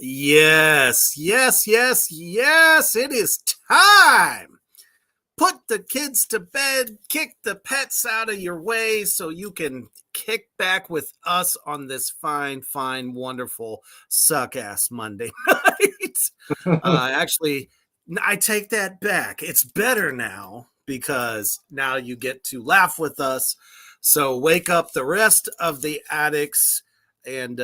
Yes, yes, yes, yes. It is time. Put the kids to bed, kick the pets out of your way so you can kick back with us on this fine, fine, wonderful suck ass Monday night. Actually, I take that back. It's better now because now you get to laugh with us. So wake up the rest of the addicts and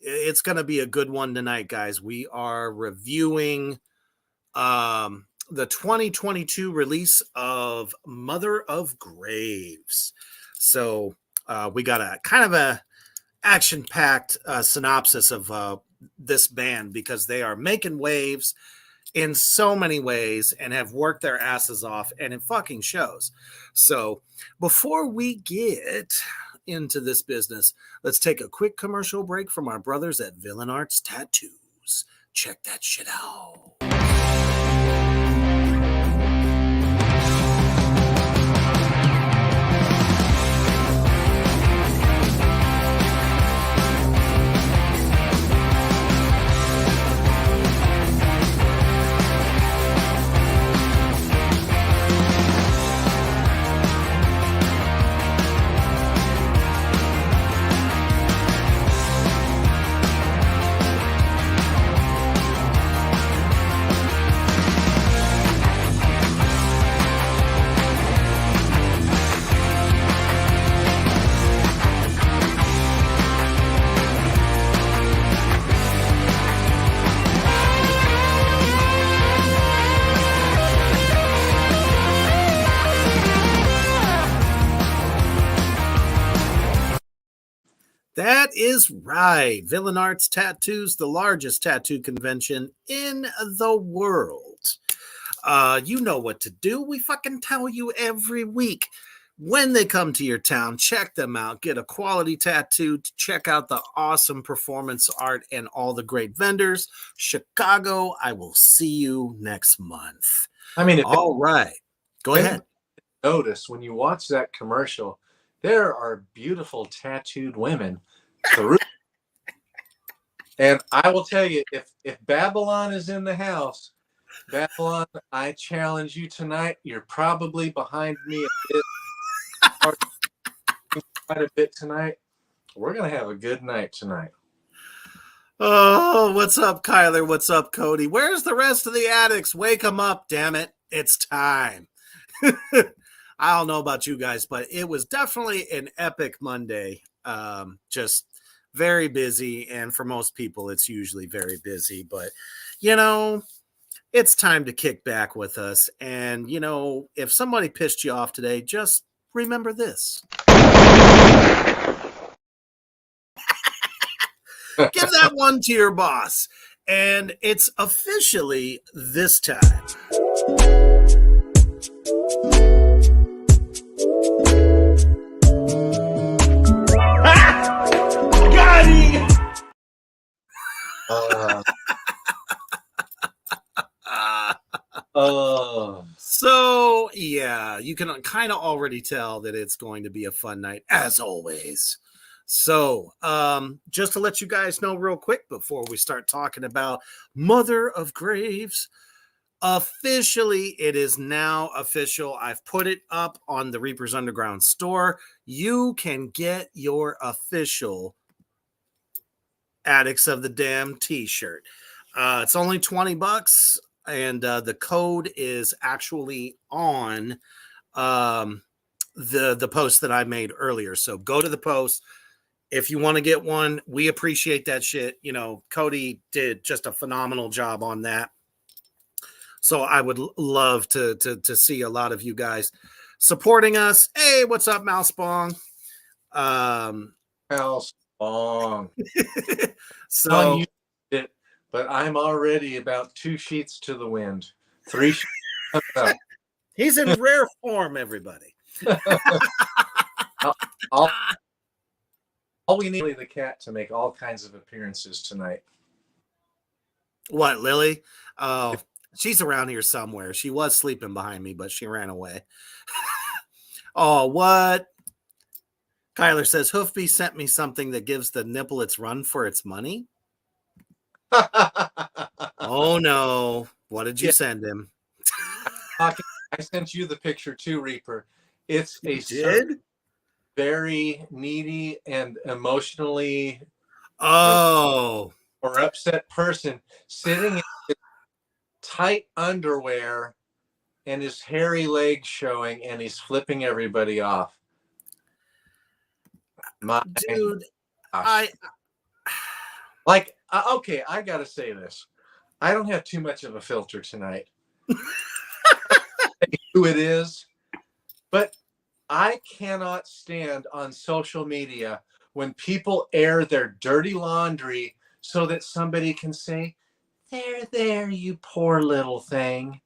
it's going to be a good one tonight, guys. We are reviewing the 2022 release of Mother of Graves. So we got a kind of a action-packed synopsis of this band because they are making waves in so many ways and have worked their asses off, and it fucking shows. So before we get into this business, let's take a quick commercial break from our brothers at Villain Arts Tattoos. Check that shit out. That is right. Villain Arts Tattoos, the largest tattoo convention in the world. You know what to do. We fucking tell you every week. When they come to your town, check them out. Get a quality tattoo. Check out the awesome performance art and all the great vendors. Chicago, I will see you next month. I mean, all right. Go ahead. Notice when you watch that commercial, there are beautiful tattooed women through. And I will tell you, if Babylon is in the house, Babylon, I challenge you tonight. You're probably behind me quite a bit tonight. We're going to have a good night tonight. Oh, what's up, Kyler? What's up, Cody? Where's the rest of the addicts? Wake them up, damn it. It's time. I don't know about you guys, but it was definitely an epic Monday. Just very busy. And for most people, it's usually very busy. But, you know, it's time to kick back with us. And, you know, if somebody pissed you off today, just remember this. Give that one to your boss. And it's officially this time. Got him! So, yeah, you can kind of already tell that it's going to be a fun night, as always. So, just to let you guys know real quick before we start talking about Mother of Graves, officially, it is now official. I've put it up on the Reapers Underground store. You can get your official Addicts of the Damn t-shirt. It's only $20, and the code is actually on the post that I made earlier. So go to the post. If you want to get one, we appreciate that shit. You know, Cody did just a phenomenal job on that. So I would love to see a lot of you guys supporting us. Hey, what's up, Mouse Bong? House long. So You it, but I'm already about 2 sheets to the wind. 3 sheets up. he's in rare form, everybody. all, all we need is the cat to make all kinds of appearances tonight. What, Lily? Oh, she's around here somewhere. She was sleeping behind me, but she ran away. Oh, what? Kyler says Hoofby sent me something that gives the nipple its run for its money. Oh no. What did you send him? I sent you the picture too, Reaper. It's a very needy and emotionally or upset person sitting in his tight underwear and his hairy legs showing, and he's flipping everybody off. Dude, okay, I gotta say this. I don't have too much of a filter tonight. Who it is, but I cannot stand on social media when people air their dirty laundry so that somebody can say, there, you poor little thing.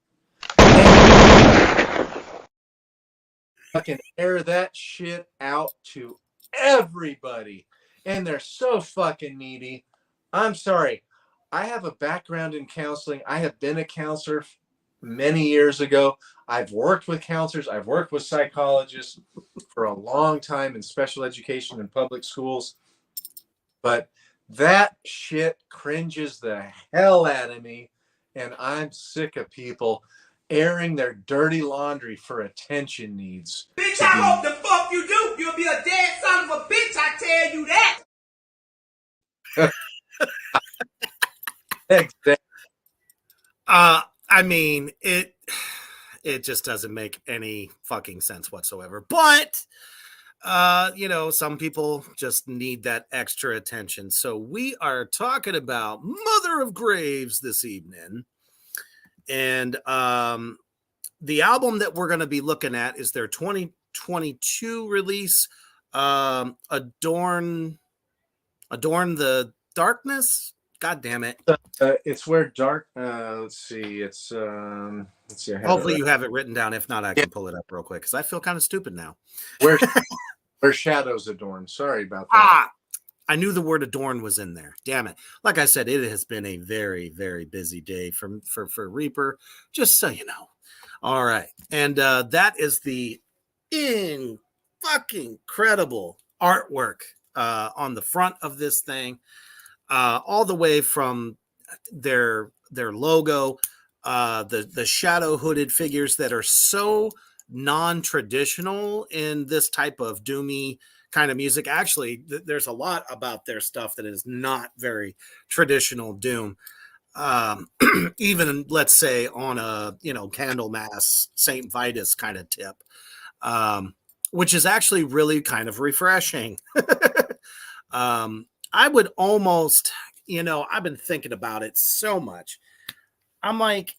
Fucking air that shit out to everybody. And they're so fucking needy. I'm sorry. I have a background in counseling. I have been a counselor many years ago. I've worked with counselors. I've worked with psychologists for a long time in special education and public schools. But that shit cringes the hell out of me. And I'm sick of people airing their dirty laundry for attention needs. Bitch, I hope the fuck you do. You'll be a dead son of a bitch, I tell you that. Exactly. I mean, it just doesn't make any fucking sense whatsoever. But you know, some people just need that extra attention. So we are talking about Mother of Graves this evening. And the album that we're going to be looking at is their 2022 release, Adorn the Darkness. God damn it. It's where dark let's see. Let's see. Hopefully you have it written down. If not, I can pull it up real quick because I feel kind of stupid now. Where shadows adorn. Sorry about that. I knew the word adorn was in there. Damn it. Like I said, it has been a very, very busy day for Reaper, just so you know. All right. And that is the fucking incredible artwork on the front of this thing. All the way from their logo, the shadow hooded figures that are so non-traditional in this type of doomy kind of music. Actually, there's a lot about their stuff that is not very traditional doom. Even let's say on a Candlemass Saint Vitus kind of tip, which is actually really kind of refreshing. I would almost, I've been thinking about it so much. I'm like,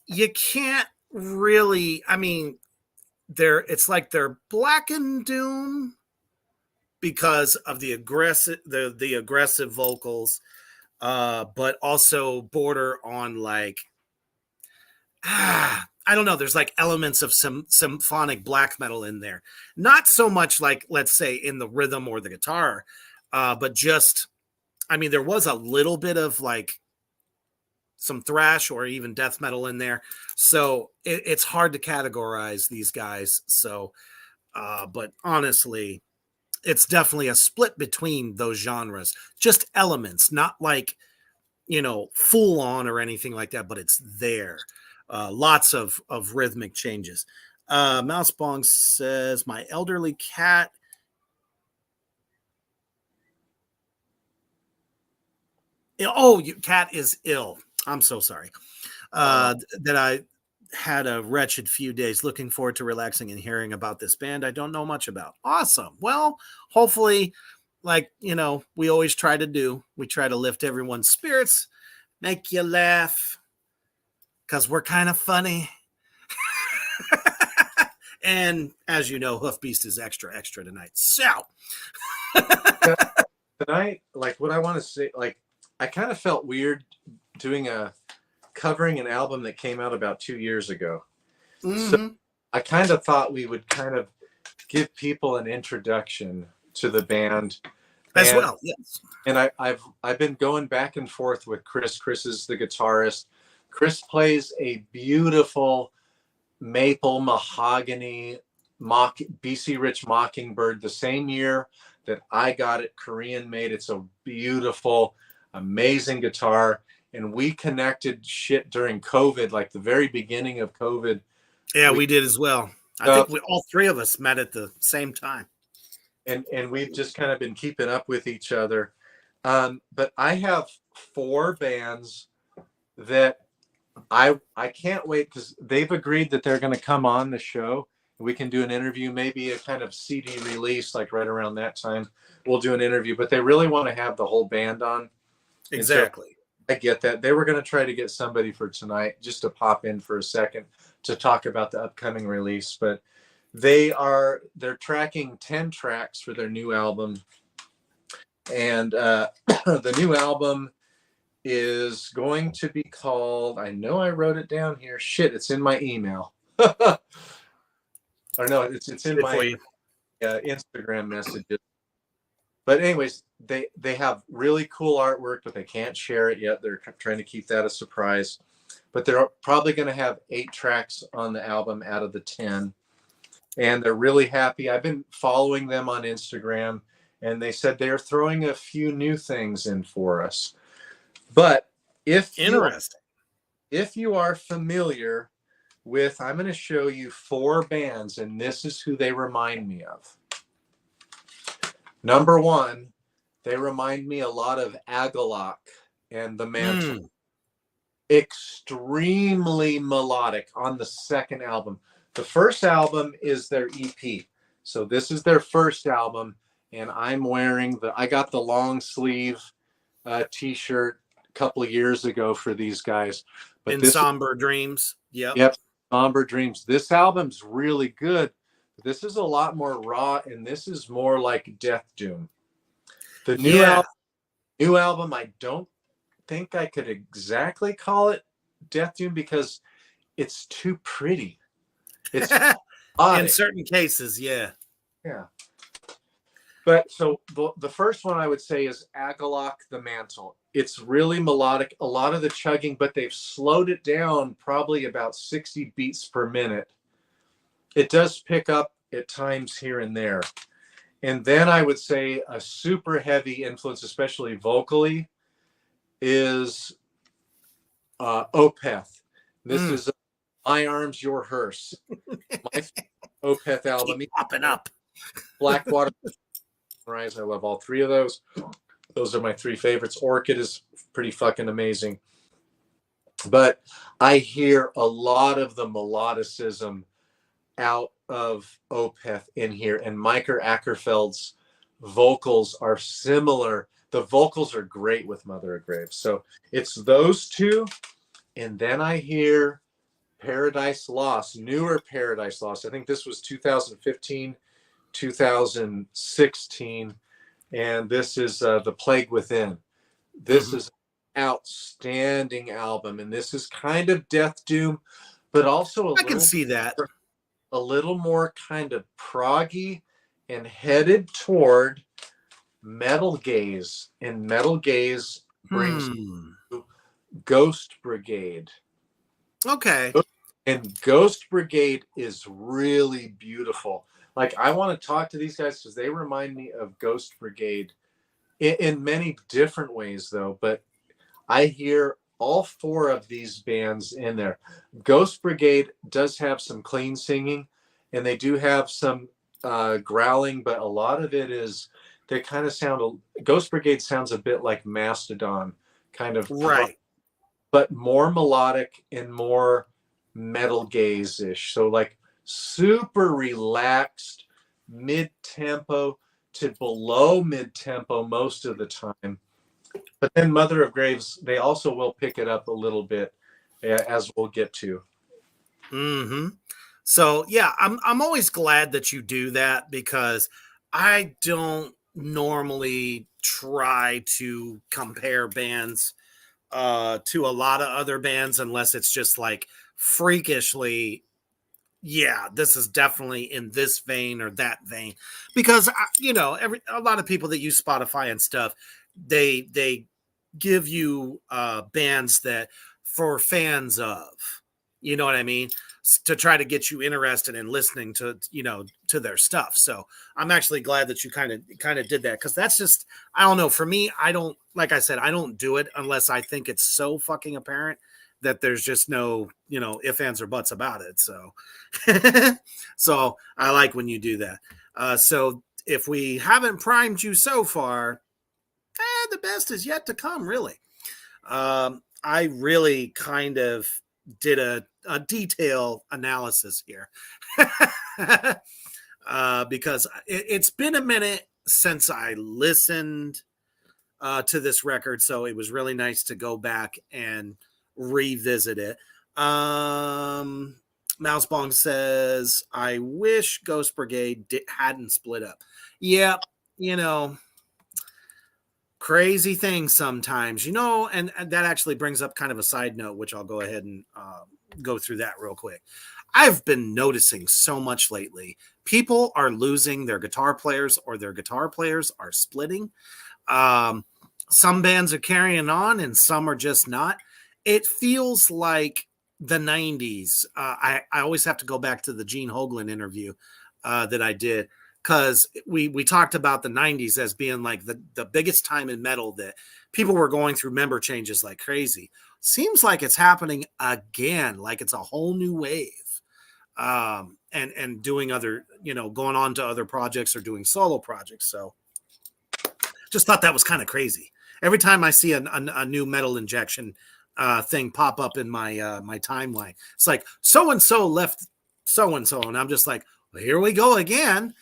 you can't really, it's like they're black and doom because of the aggressive vocals, but also border on like, I don't know. There's like elements of some symphonic black metal in there. Not so much like, let's say, in the rhythm or the guitar, but just, there was a little bit of like some thrash or even death metal in there. So it's hard to categorize these guys. So, but honestly, it's definitely a split between those genres, just elements, not like, full on or anything like that, but it's there. Lots of rhythmic changes. Mousebong says, my elderly cat cat is ill. I'm so sorry. That had a wretched few days. Looking forward to relaxing and hearing about this band I don't know much about. Awesome. Well, hopefully, like, we always try to do, we try to lift everyone's spirits, make you laugh, because we're kind of funny. And as you know, Hoof Beast is extra tonight. So tonight, like what I want to say, like I kind of felt weird covering an album that came out about 2 years ago. So I kind of thought we would kind of give people an introduction to the band as well. Yes. And I've been going back and forth with Chris. Chris is the guitarist. Chris plays a beautiful maple mahogany BC Rich Mockingbird, the same year that I got it, Korean made. It's a beautiful, amazing guitar. And we connected shit during COVID, like the very beginning of COVID. Yeah, we did as well. I think all three of us met at the same time. And we've just kind of been keeping up with each other. But I have 4 bands that I can't wait, because they've agreed that they're going to come on the show. We can do an interview, maybe a kind of CD release, like right around that time. We'll do an interview, but they really want to have the whole band on. Exactly. So I get that. They were going to try to get somebody for tonight just to pop in for a second to talk about the upcoming release, but they're tracking 10 tracks for their new album. And the new album is going to be called, I know I wrote it down here. Shit, it's in my email. Or no, it's in my Instagram messages. But anyways, they have really cool artwork, but they can't share it yet. They're trying to keep that a surprise. But they're probably going to have 8 tracks on the album out of the 10. And they're really happy. I've been following them on Instagram, and they said they're throwing a few new things in for us. But if you are familiar with, I'm going to show you 4 bands, and this is who they remind me of. Number 1, they remind me a lot of Agalloch and the Mantle. Extremely melodic on the second album. The first album is their EP. So this is their first album, and I'm wearing I got the long sleeve t-shirt a couple of years ago for these guys. But in Somber Dreams. Yep. Somber Dreams. This album's really good. This is a lot more raw, and this is more like Death Doom. The new album, I don't think I could exactly call it Death Doom because it's too pretty. It's in certain cases, yeah. But so the first one I would say is Agalloch, the Mantle. It's really melodic, a lot of the chugging, but they've slowed it down probably about 60 beats per minute. It does pick up at times here and there. And then I would say a super heavy influence, especially vocally, is Opeth. This is My Arms, Your Hearse. My Opeth album. Keep popping up. Blackwater Rise. I love all 3 of those. Those are my 3 favorites. Orchid is pretty fucking amazing. But I hear a lot of the melodicism out of Opeth in here, and Micah Ackerfeld's vocals are similar. The vocals are great with Mother of Graves. So it's those 2, and then I hear Paradise Lost, newer Paradise Lost. I think this was 2015, 2016, and this is The Plague Within. This is an outstanding album, and this is kind of Death Doom, but also I can see that. A little more kind of proggy and headed toward Metal Gaze. And Metal Gaze brings Ghost Brigade. Okay. And Ghost Brigade is really beautiful. Like, I want to talk to these guys because they remind me of Ghost Brigade in many different ways, though. But I hear all 4 of these bands in there. Ghost Brigade does have some clean singing, and they do have some growling, but a lot of it is, they kind of sound, Ghost Brigade sounds a bit like Mastodon, kind of. Right. But more melodic and more metal gaze-ish. So like super relaxed, mid-tempo to below mid-tempo most of the time. But then Mother of Graves, they also will pick it up a little bit, as we'll get to. Mm-hmm. So yeah, I'm always glad that you do that, because I don't normally try to compare bands to a lot of other bands unless it's just like freakishly, yeah, this is definitely in this vein or that vein. Because a lot of people that use Spotify and stuff, they give you bands that for fans of, you know what I mean, to try to get you interested in listening to to their stuff. So I'm actually glad that you kind of did that, because that's just, I don't know, for me, I don't, like I said, I don't do it unless I think it's so fucking apparent that there's just no ifs, ands, or buts about it. So so I like when you do that. So if we haven't primed you so far, the best is yet to come, really. I really kind of did a detail analysis here because it's been a minute since I listened to this record, so it was really nice to go back and revisit it. Mousebong says, I wish Ghost Brigade hadn't split up. Yeah, crazy things sometimes, and that actually brings up kind of a side note, which I'll go ahead and go through that real quick. I've been noticing so much lately. People are losing their guitar players, or their guitar players are splitting. Some bands are carrying on and some are just not. It feels like the 90s. I always have to go back to the Gene Hoglan interview that I did, because we talked about the 90s as being like the biggest time in metal, that people were going through member changes like crazy. Seems like it's happening again, like it's a whole new wave. And doing other, going on to other projects or doing solo projects. So just thought that was kind of crazy. Every time I see a new Metal Injection thing pop up in my my timeline, it's like so-and-so left so-and-so. And I'm just like, well, here we go again.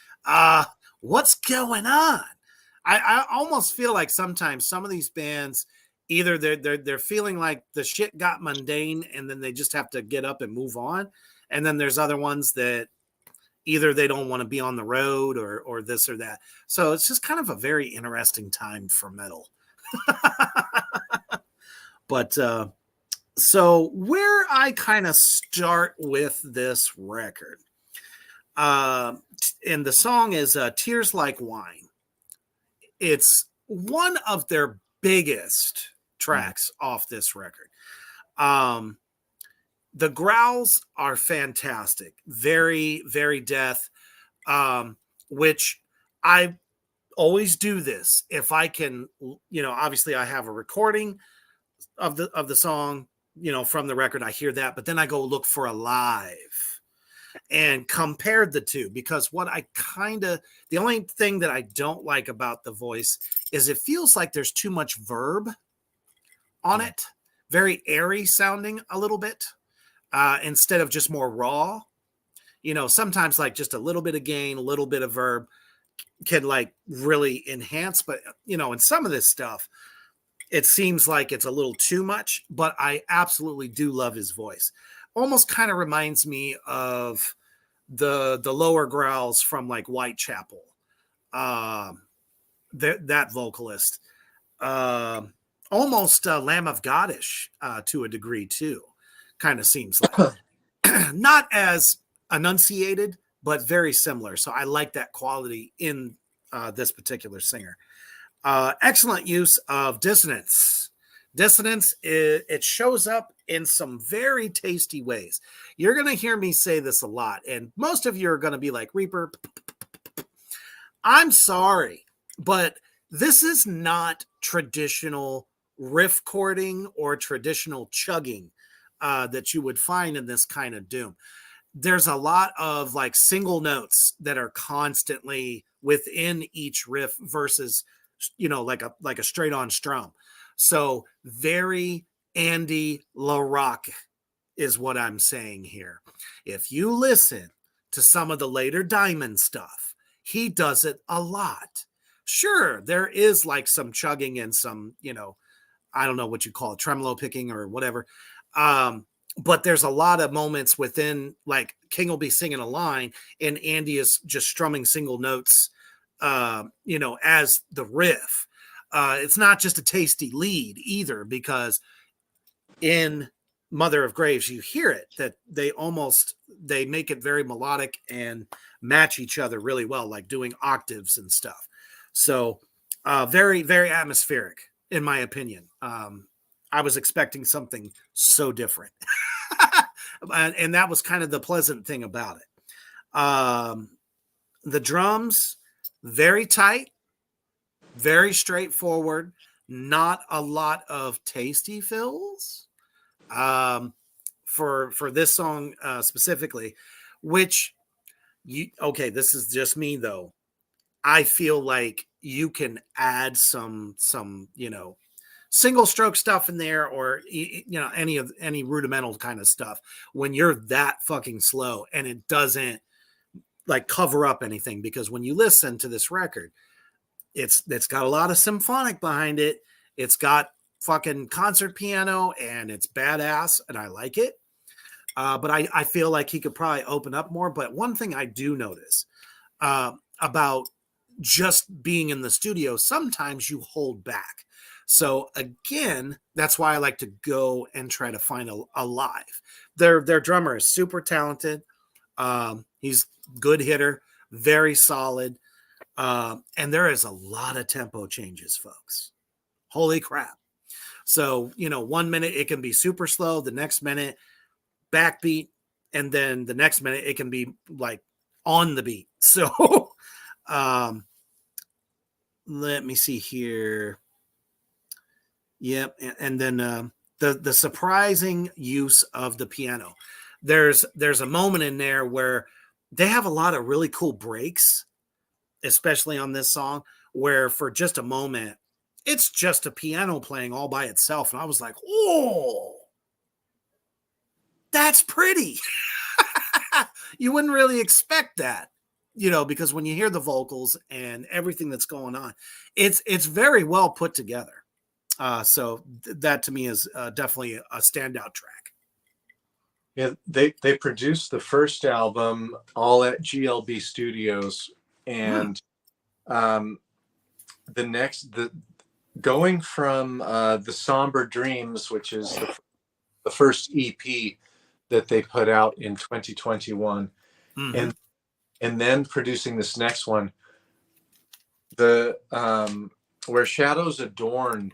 What's going on? I almost feel like sometimes some of these bands, either they're feeling like the shit got mundane and then they just have to get up and move on. And then there's other ones that either they don't want to be on the road or this or that. So it's just kind of a very interesting time for metal. But so where I kind of start with this record, and the song is Tears Like Wine. It's one of their biggest tracks off this record. The growls are fantastic. Very, very death, which I always do this. If I can, obviously I have a recording of the song, from the record, I hear that, but then I go look for a live and compared the two, because the only thing that I don't like about the voice is it feels like there's too much verb on it, very airy sounding a little bit, instead of just more raw. Sometimes like just a little bit of gain, a little bit of verb can like really enhance, but in some of this stuff, it seems like it's a little too much, but I absolutely do love his voice. Almost kind of reminds me of the lower growls from like Whitechapel. That vocalist, almost Lamb of God-ish to a degree too. Kind of seems like not as enunciated, but very similar. So I like that quality in this particular singer. Excellent use of dissonance. Dissonance, it shows up in some very tasty ways. You're going to hear me say this a lot, and most of you are going to be like, Reaper, I'm sorry, but this is not traditional riff chording or traditional chugging that you would find in this kind of doom. There's a lot of like single notes that are constantly within each riff versus like a straight on strum. So very Andy LaRocque is what I'm saying here. If you listen to some of the later Diamond stuff, he does it a lot. Sure, there is like some chugging and some, I don't know what you call it, tremolo picking or whatever. But there's a lot of moments within, like King will be singing a line and Andy is just strumming single notes, as the riff. It's not just a tasty lead either, because in Mother of Graves, you hear it, that they make it very melodic and match each other really well, like doing octaves and stuff. So very, very atmospheric, in my opinion. I was expecting something so different. And that was kind of the pleasant thing about it. The drums, very tight, very straightforward, not a lot of tasty fills for this song specifically, which this is just me though. I feel like you can add some single stroke stuff in there, or any rudimental kind of stuff when you're that fucking slow, and it doesn't like cover up anything, because when you listen to this record, it's got a lot of symphonic behind it. It's got fucking concert piano and it's badass and I like it. But I feel like he could probably open up more. But one thing I do notice about just being in the studio, sometimes you hold back. So again, that's why I like to go and try to find a live. Their drummer is super talented. He's good hitter, very solid. And there is a lot of tempo changes, folks. Holy crap. So, 1 minute it can be super slow, the next minute backbeat, and then the next minute it can be like on the beat. So let me see here. Yep. And then the surprising use of the piano. There's a moment in there where they have a lot of really cool breaks, especially on this song, where for just a moment, it's just a piano playing all by itself. And I was like, oh, that's pretty. You wouldn't really expect that, because when you hear the vocals and everything that's going on, it's very well put together. So that to me is definitely a standout track. Yeah, they produced the first album all at GLB Studios, and going from the Somber Dreams, which is the first EP that they put out in 2021, and then producing this next one, the Where Shadows Adorn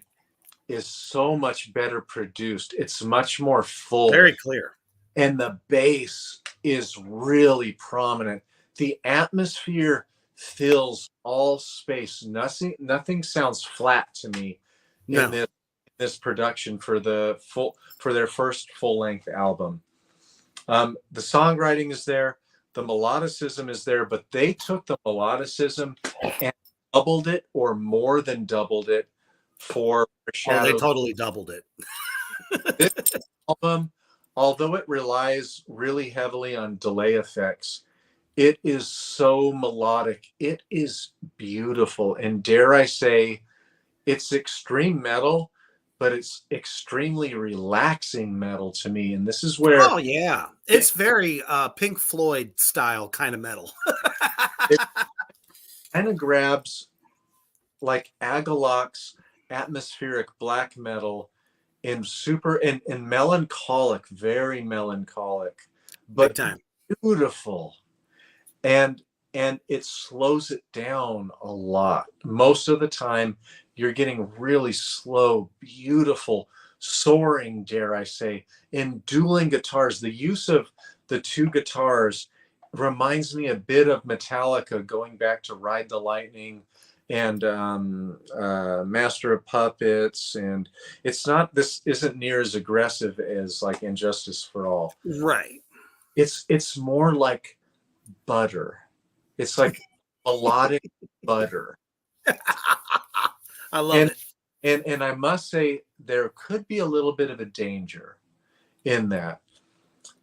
is so much better produced. It's much more full, very clear, and the bass is really prominent. The atmosphere fills all space. Nothing sounds flat to me in this production for their first full-length album. The songwriting is there, the melodicism is there, but they took the melodicism and doubled it, or more than doubled it, for Shadows. Oh, they totally doubled it. This album, although it relies really heavily on delay effects, it is so melodic. It is beautiful. And dare I say, it's extreme metal, but it's extremely relaxing metal to me. And this is where... Oh, yeah. It's very Pink Floyd style kind of metal. It kind of grabs like Agaloc's atmospheric black metal and melancholic, very melancholic, but beautiful. And it slows it down a lot. Most of the time, you're getting really slow, beautiful, soaring, dare I say, in dueling guitars. The use of the two guitars reminds me a bit of Metallica, going back to Ride the Lightning and Master of Puppets. And this isn't near as aggressive as like Injustice for All. Right. It's more like butter. It's like melodic butter. I love it. And I must say, there could be a little bit of a danger in that.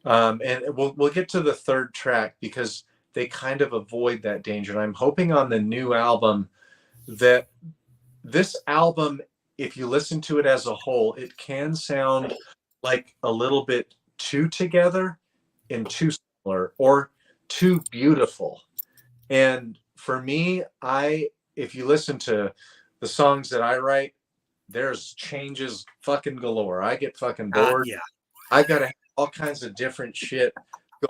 And we'll get to the third track because they kind of avoid that danger. And I'm hoping on the new album that this album, if you listen to it as a whole, it can sound like a little bit too together and too similar or too beautiful. And for me, if you listen to the songs that I write, there's changes fucking galore. I get fucking bored. Yeah. I gotta have all kinds of different shit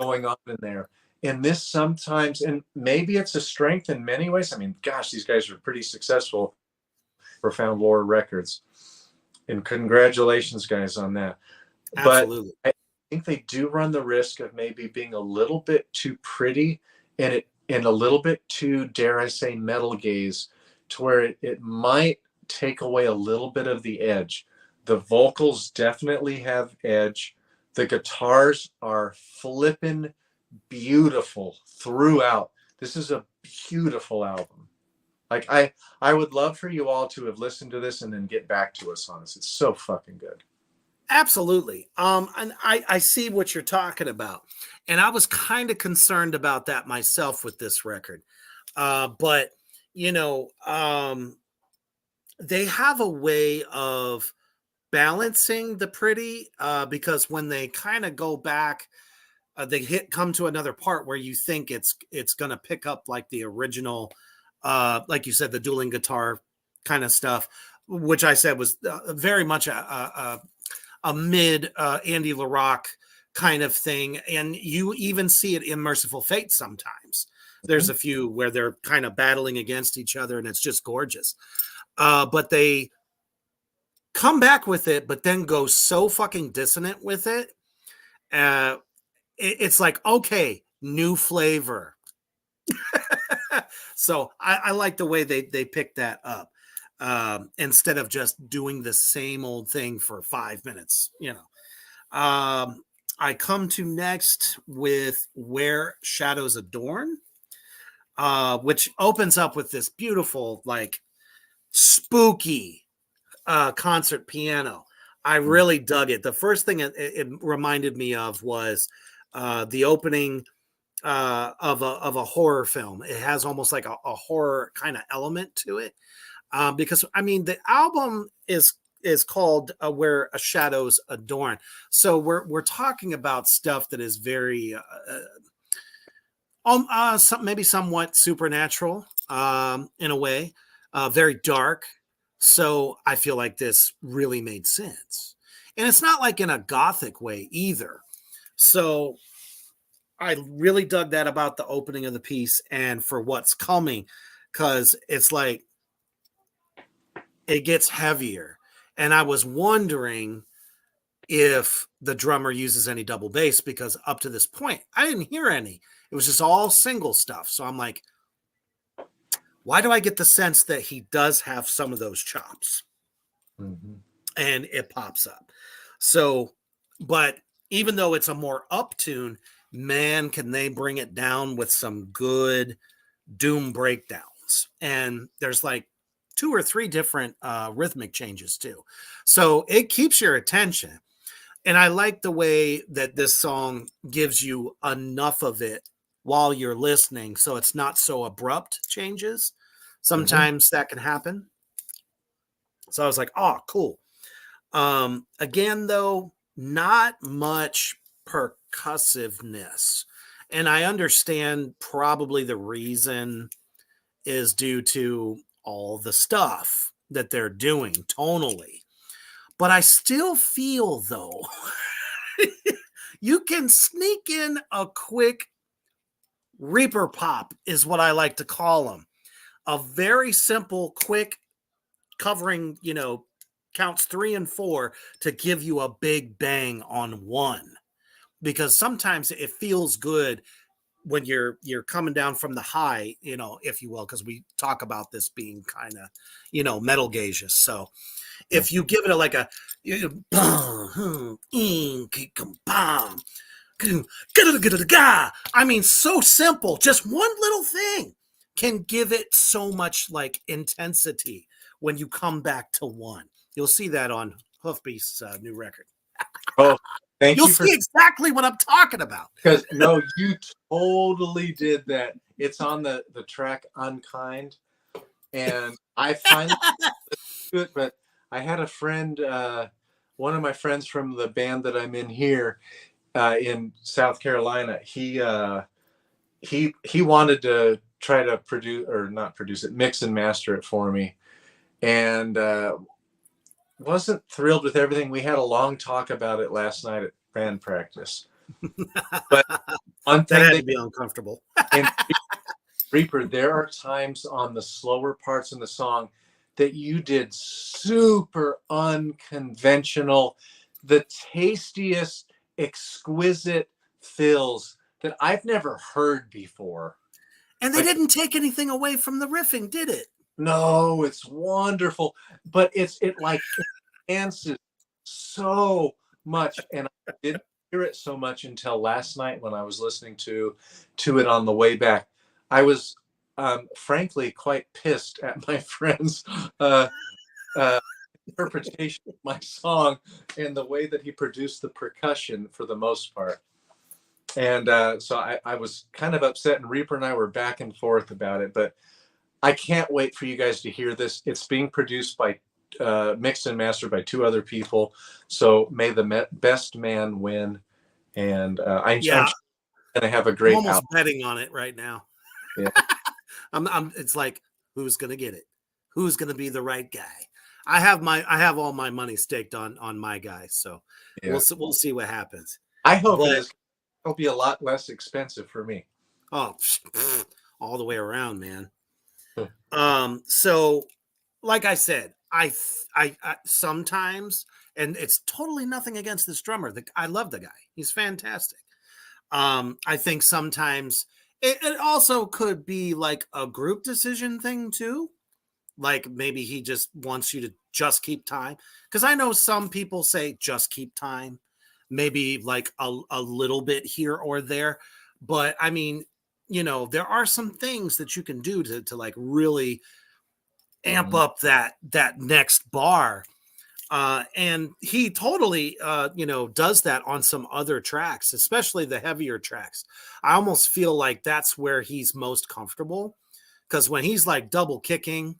going on in there. And this sometimes, and maybe it's a strength in many ways. I mean, gosh, these guys are pretty successful. Profound Lore Records. And congratulations, guys, on that. Absolutely. But I think they do run the risk of maybe being a little bit too pretty and a little bit too, dare I say, metal gaze, to where it might take away a little bit of the edge. The vocals definitely have edge. The guitars are flippin' beautiful throughout. This is a beautiful album. Like I would love for you all to have listened to this and then get back to us on this. It's so fucking good. Absolutely. And I see what you're talking about. And I was kind of concerned about that myself with this record. But you know, they have a way of balancing the pretty, because when they kind of go back, they come to another part where you think it's going to pick up like the original, like you said, the dueling guitar kind of stuff, which I said was very much a mid Andy LaRock kind of thing. And you even see it in Merciful Fate sometimes. There's a few where they're kind of battling against each other, and it's just gorgeous. But they come back with it, but then go so fucking dissonant with it. It's like, okay, new flavor. So I like the way they picked that up. Instead of just doing the same old thing for 5 minutes, you know. I come to next with Where Shadows Adorn, which opens up with this beautiful, like, spooky concert piano. I really dug it. The first thing it reminded me of was the opening of a horror film. It has almost like a horror kind of element to it. Because I mean, the album is called Where Shadows Adorn. So we're talking about stuff that is very maybe somewhat supernatural in a way, very dark. So I feel like this really made sense. And it's not like in a gothic way either. So I really dug that about the opening of the piece and for what's coming, because it's like it gets heavier. And I was wondering if the drummer uses any double bass, because up to this point, I didn't hear any. It was just all single stuff. So I'm like, why do I get the sense that he does have some of those chops? Mm-hmm. And it pops up. So, but even though it's a more up tune, man, can they bring it down with some good doom breakdowns. And there's like 2 or 3 different rhythmic changes too. So it keeps your attention. And I like the way that this song gives you enough of it while you're listening, so it's not so abrupt changes. Sometimes that can happen. So I was like, oh, cool. Again, though, not much percussiveness. And I understand probably the reason is due to all the stuff that they're doing tonally. But I still feel, though, you can sneak in a quick Reaper pop is what I like to call them. A very simple, quick covering, you know, counts 3 and 4 to give you a big bang on 1. Because sometimes it feels good when you're coming down from the high, you know, if you will, because we talk about this being kind of, you know, metal gauges. So if you give it a like a I mean, so simple, just one little thing can give it so much like intensity when you come back to 1. You'll see that on Hoofbeast's new record. Oh, Thank You'll you for see exactly what I'm talking about. because no, you totally did that. It's on the track Unkind, and I finally do it. But I had a friend, one of my friends from the band that I'm in here in South Carolina. He wanted to try to produce or not produce it, mix and master it for me, and wasn't thrilled with everything. We had a long talk about it last night at band practice. But one That thing had they to be uncomfortable. in Reaper, there are times on the slower parts in the song that you did super unconventional, the tastiest, exquisite fills that I've never heard before. And they Like, didn't take anything away from the riffing, did it? no, it's wonderful, but it enhances so much, and I didn't hear it so much until last night when I was listening to it on the way back. I was frankly quite pissed at my friend's interpretation of my song and the way that he produced the percussion for the most part. And so I was kind of upset, and Reaper and I were back and forth about it, but I can't wait for you guys to hear this. It's being produced by, mixed and mastered by 2 other people. So may the best man win. And I'm Yeah, sure going to have a I'm great almost album. betting on it right now. Yeah. It's like, who's gonna get it? Who's gonna be the right guy? I have all my money staked on my guy. So Yeah. we'll see what happens. I hope But- it'll be a lot less expensive for me. Oh, all the way around, man. Huh. So like I said, I sometimes, and it's totally nothing against this drummer. I love the guy. He's fantastic. I think sometimes it also could be like a group decision thing too. Like maybe he just wants you to just keep time. Because I know some people say just keep time, maybe like a little bit here or there. But I mean, there are some things that you can do to like really amp up that next bar. And he totally does that on some other tracks, especially the heavier tracks. I almost feel like that's where he's most comfortable, because when he's like double kicking,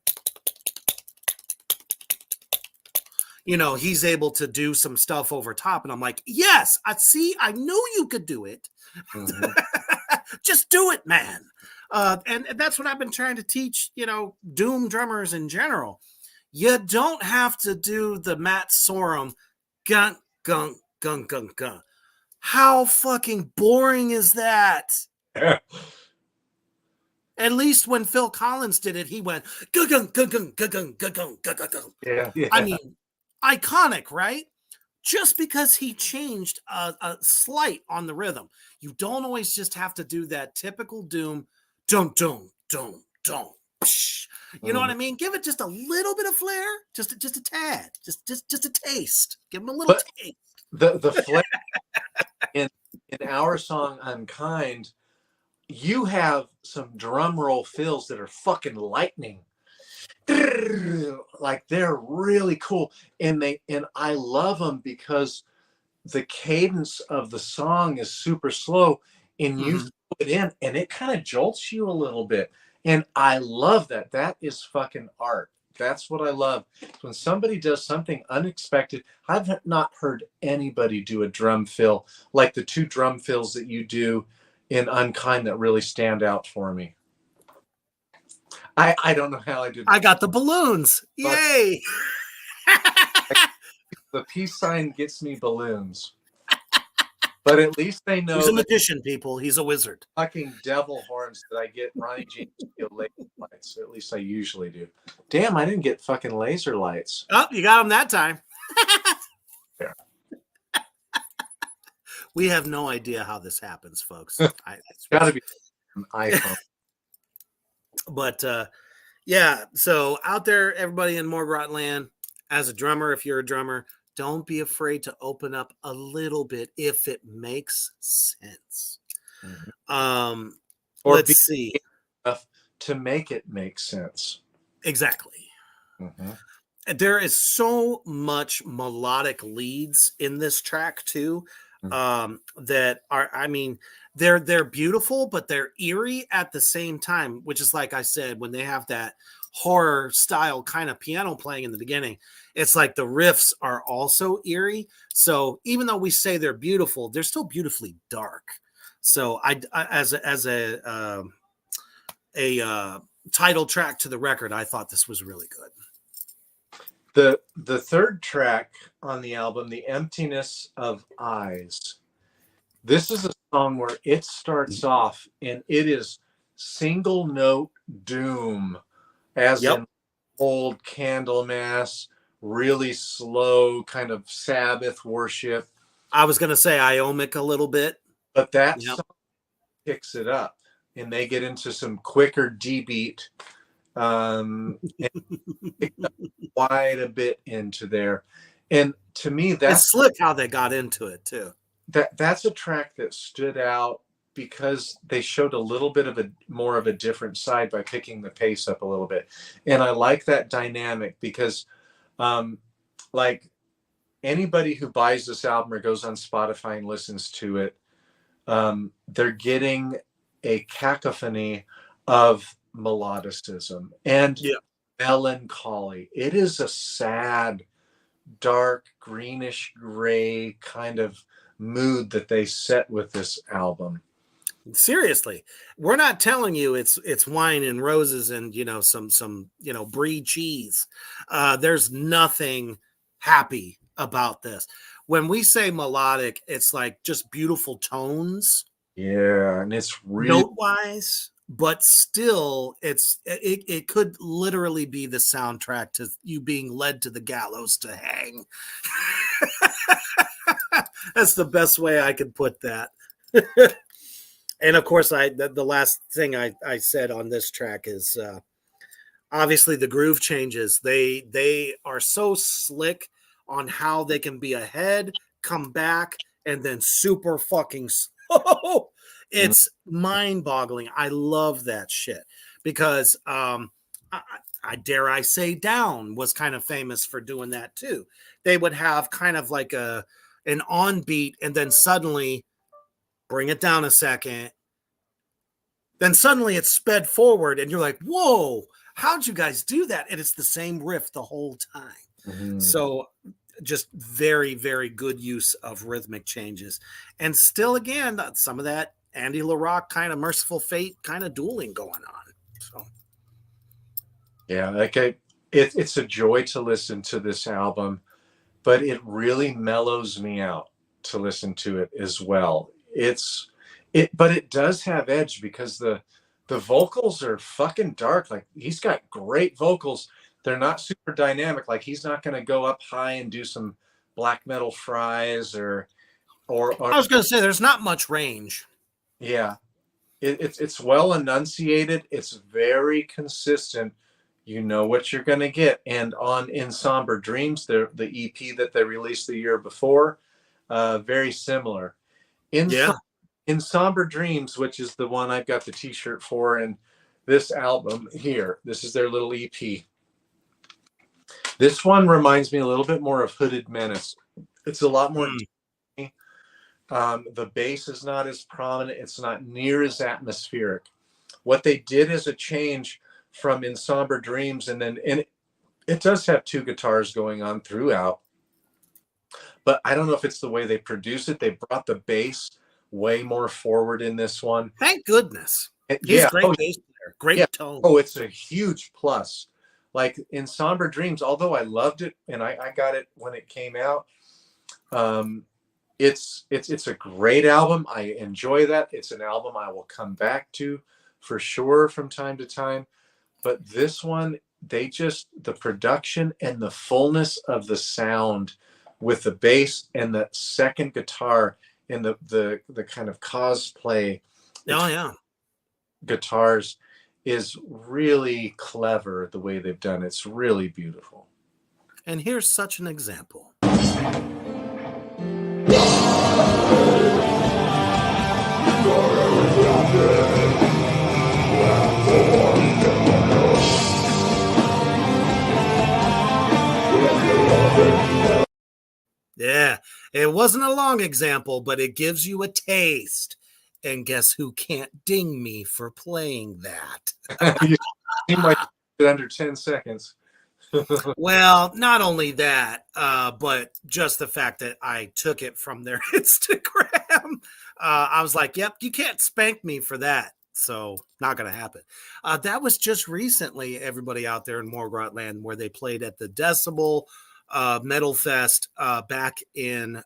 he's able to do some stuff over top, and I'm like, yes, I knew you could do it. Mhm. Just do it, man. And that's what I've been trying to teach, doom drummers in general. You don't have to do the Matt Sorum gun, gun, gun, gun, gun. How fucking boring is that? At least when Phil Collins did it, he went gun, gun, gun, gun, gun, gun, gun, gun, gun, gun. Yeah. I mean, iconic, right? Just because he changed a slight on the rhythm. You don't always just have to do that typical doom, don't. You know what I mean? Give it just a little bit of flair, just a tad, just a taste. Give him a little taste. The flair in our song Unkind, you have some drum roll fills that are fucking lightning. Like they're really cool, and I love them because the cadence of the song is super slow, and you throw it in and it kind of jolts you a little bit, and I love that. That is fucking art. That's what I love, when somebody does something unexpected. I've not heard anybody do a drum fill like the 2 drum fills that you do in Unkind that really stand out for me. I don't know how I did. I got the balloons. Yay! The peace sign gets me balloons. But at least they know he's a magician, people. He's a wizard. Fucking devil horns that I get Ronnie James Dio laser lights. Or at least I usually do. Damn, I didn't get fucking laser lights. Oh, you got him that time. Yeah. We have no idea how this happens, folks. It's got to be an iPhone. But yeah, so out there, everybody in Morgrot land, as a drummer, if you're a drummer, don't be afraid to open up a little bit if it makes sense. Or Let's see. Enough to make it make sense. Exactly. There is so much melodic leads in this track too. that are, I mean, they're beautiful, but they're eerie at the same time, which is like I said, when they have that horror style kind of piano playing in the beginning, it's like the riffs are also eerie. So even though we say they're beautiful, they're still beautifully dark. So as a title track to the record, I thought this was really good. The third track on the album, The Emptiness of Eyes. This is a song where it starts off and it is single note doom, as in old Candlemass, really slow kind of Sabbath worship. I was going to say Iommic a little bit. But that song picks it up and they get into some quicker D beat. And quite a bit into there, and to me that's slick how they got into it too. That's a track that stood out because they showed a little bit of more of a different side by picking the pace up a little bit, and I like that dynamic because like anybody who buys this album or goes on Spotify and listens to it, they're getting a cacophony of melodicism and melancholy. It is a sad, dark, greenish gray kind of mood that they set with this album. Seriously, we're not telling you it's wine and roses and some brie cheese. There's nothing happy about this. When we say melodic, it's like just beautiful tones. Yeah, and it's really note wise. But still, it could literally be the soundtrack to you being led to the gallows to hang. That's the best way I could put that. And of course, the last thing I said on this track is obviously the groove changes. They are so slick on how they can be ahead, come back, and then super fucking slow. It's mind-boggling. I love that shit because I dare I say Down was kind of famous for doing that too. They would have kind of like an on beat and then suddenly bring it down a second. Then suddenly it's sped forward and you're like, whoa, how'd you guys do that? And it's the same riff the whole time. Mm-hmm. So just very, very good use of rhythmic changes. And still, again, some of that Andy LaRocque kind of Merciful Fate kind of dueling going on. So, yeah, like it's a joy to listen to this album, but it really mellows me out to listen to it as well. But it does have edge because the vocals are fucking dark. Like he's got great vocals. They're not super dynamic. Like he's not going to go up high and do some black metal fries or I was going to say there's not much range. Yeah, it's well enunciated. It's very consistent. You know what you're going to get. And on In Somber Dreams, the EP that they released the year before, very similar. In Somber Dreams, which is the one I've got the T-shirt for, and this album here, this is their little EP. This one reminds me a little bit more of Hooded Menace. It's a lot more. The bass is not as prominent. It's not near as atmospheric. What they did is a change from In Somber Dreams, and it does have two guitars going on throughout. But I don't know if it's the way they produce it. They brought the bass way more forward in this one. Thank goodness. He's great bass player. Great tone. Oh, it's a huge plus. Like In Somber Dreams, although I loved it and I got it when it came out, it's a great album. I enjoy that. It's an album I will come back to for sure from time to time. But this one, the production and the fullness of the sound with the bass and the second guitar and the kind of cosplay guitars is really clever the way they've done it. It's really beautiful. And here's such an example. Yeah, it wasn't a long example, but it gives you a taste. And guess who can't ding me for playing that? You seem like you did under 10 seconds. Well, not only that, but just the fact that I took it from their Instagram. I was like, yep, you can't spank me for that. So not going to happen. That was just recently, everybody out there in Morgrot land, where they played at the Decibel Metal Fest back in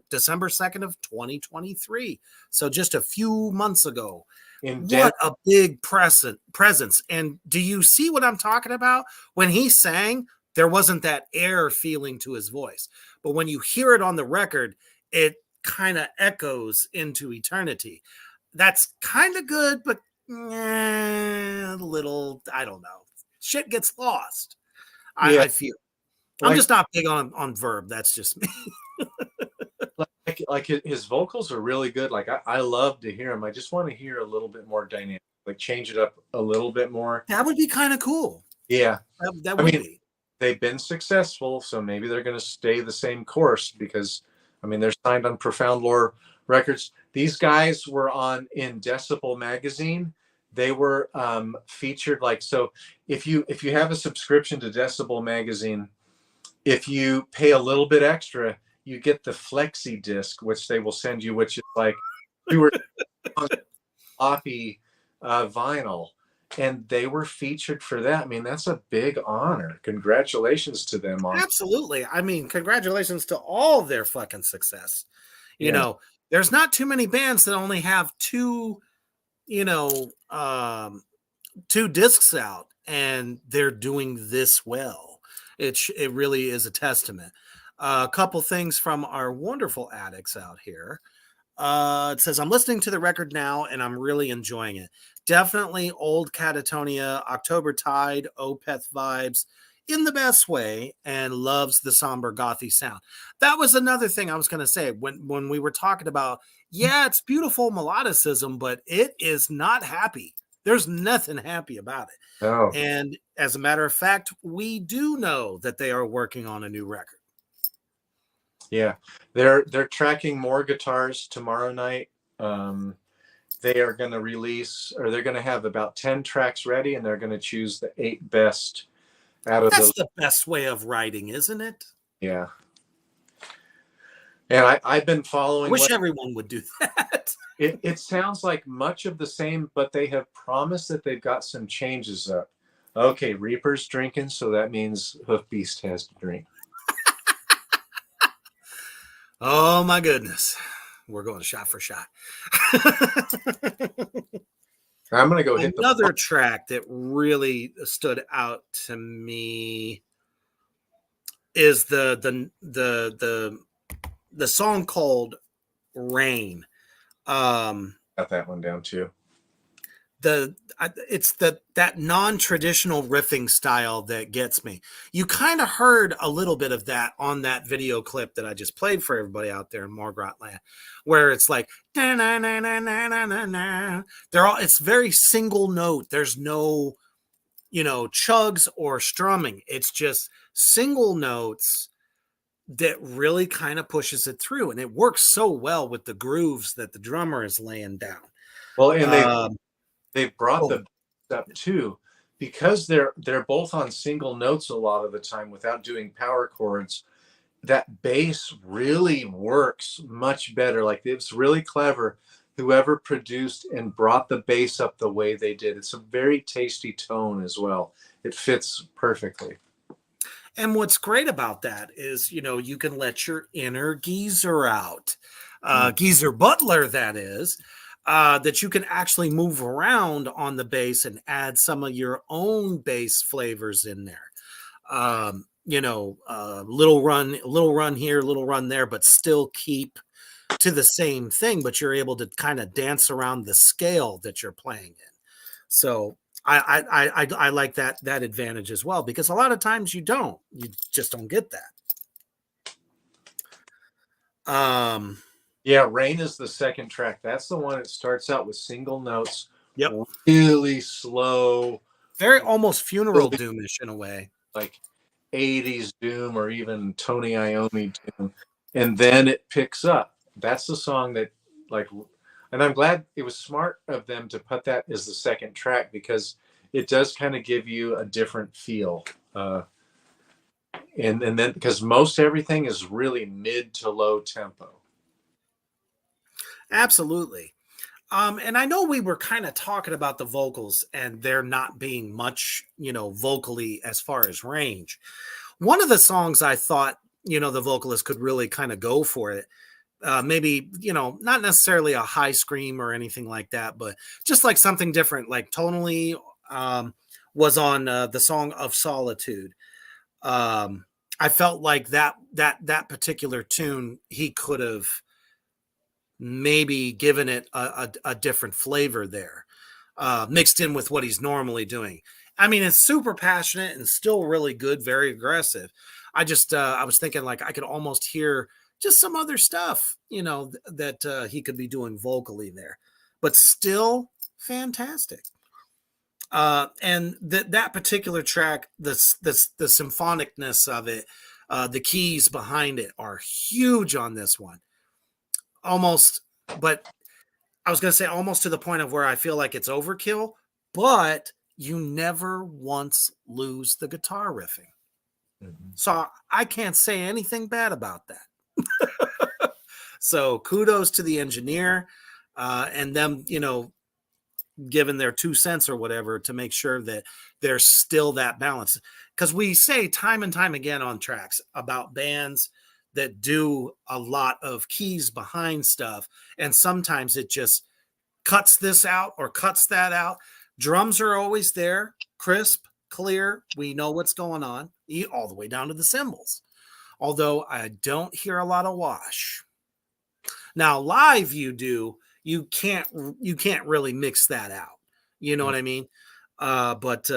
December 2nd of 2023. So just a few months ago. What a big presence. And do you see what I'm talking about? When he sang, there wasn't that air feeling to his voice. But when you hear it on the record, it kind of echoes into eternity. That's kind of good, but a little, I don't know. Shit gets lost. I feel. I'm just not big on Verb. That's just me. Like his vocals are really good. Like I love to hear him. I just want to hear a little bit more dynamic, like change it up a little bit more. That would be kind of cool. Yeah. That would be. They've been successful, so maybe they're going to stay the same course because, I mean, they're signed on Profound Lore Records. These guys were in Decibel magazine. They were featured so if you have a subscription to Decibel magazine, if you pay a little bit extra, you get the flexi disc, which they will send you, which is like we were on floppy vinyl, and they were featured for that. I mean, that's a big honor. Congratulations to them on. Absolutely. I mean, congratulations to all their fucking success. You know, there's not too many bands that only have two discs out, and they're doing this well. It really is a testament. A couple things from our wonderful addicts out here. It says, I'm listening to the record now and I'm really enjoying it. Definitely old Catatonia, October Tide, Opeth vibes in the best way, and loves the somber gothy sound. That was another thing I was going to say when we were talking about, it's beautiful melodicism, but it is not happy. There's nothing happy about it. Oh. And as a matter of fact, we do know that they are working on a new record. Yeah, they're tracking more guitars tomorrow night. They are going to release, or they're going to have about 10 tracks ready, and they're going to choose the 8 best out of That's the best way of writing, isn't it? Yeah. And I've been following. I wish everyone would do that. It sounds like much of the same, but they have promised that they've got some changes up. Okay, Reaper's drinking, so that means Hoof Beast has to drink. Oh my goodness. We're going shot for shot. I'm going to go hit another track that really stood out to me is the song called Rain. Got that one down too. It's that non-traditional riffing style that gets me. You kind of heard a little bit of that on that video clip that I just played for everybody out there in Morgrot land, where it's like na na na na na na na. It's very single note. There's no, chugs or strumming. It's just single notes that really kind of pushes it through, and it works so well with the grooves that the drummer is laying down. Well, and they've brought the up too, because they're both on single notes a lot of the time without doing power chords. That bass really works much better. Like, it's really clever. Whoever produced and brought the bass up the way they did. It's a very tasty tone as well. It fits perfectly. And what's great about that is, you can let your inner geezer out. Geezer Butler, that is. That you can actually move around on the bass and add some of your own bass flavors in there. Little run here, little run there, but still keep to the same thing, but you're able to kind of dance around the scale that you're playing in. So I like that advantage as well, because a lot of times you just don't get that. Yeah, Rain is the second track. That's the one that starts out with single notes. Yep. Really slow. Very almost funeral doomish in a way. Like 80s doom or even Tony Iommi doom. and then it picks up. That's the song that, like, and I'm glad it was smart of them to put that as the second track, because it does kind of give you a different feel. And then because most everything is really mid to low tempo. Absolutely. And I know we were kind of talking about the vocals and there not being much, vocally as far as range. One of the songs I thought, the vocalist could really kind of go for it. Maybe, not necessarily a high scream or anything like that, but just like something different, like tonally, was on the song of Solitude. I felt like that particular tune, he could have maybe given it a different flavor there, mixed in with what he's normally doing. I mean, it's super passionate and still really good, very aggressive. I was thinking like I could almost hear just some other stuff, that he could be doing vocally there, but still fantastic. And that particular track, the symphonicness of it, the keys behind it are huge on this one. Almost, but I was going to say almost to the point of where I feel like it's overkill, but you never once lose the guitar riffing. Mm-hmm. So I can't say anything bad about that. So kudos to the engineer, and them, given their 2 cents or whatever to make sure that there's still that balance. Because we say time and time again on tracks about bands that do a lot of keys behind stuff, and sometimes it just cuts this out or cuts that out. Drums are always there, crisp, clear. We know what's going on, all the way down to the cymbals. Although I don't hear a lot of wash. Now live you can't really mix that out. You know what I mean? But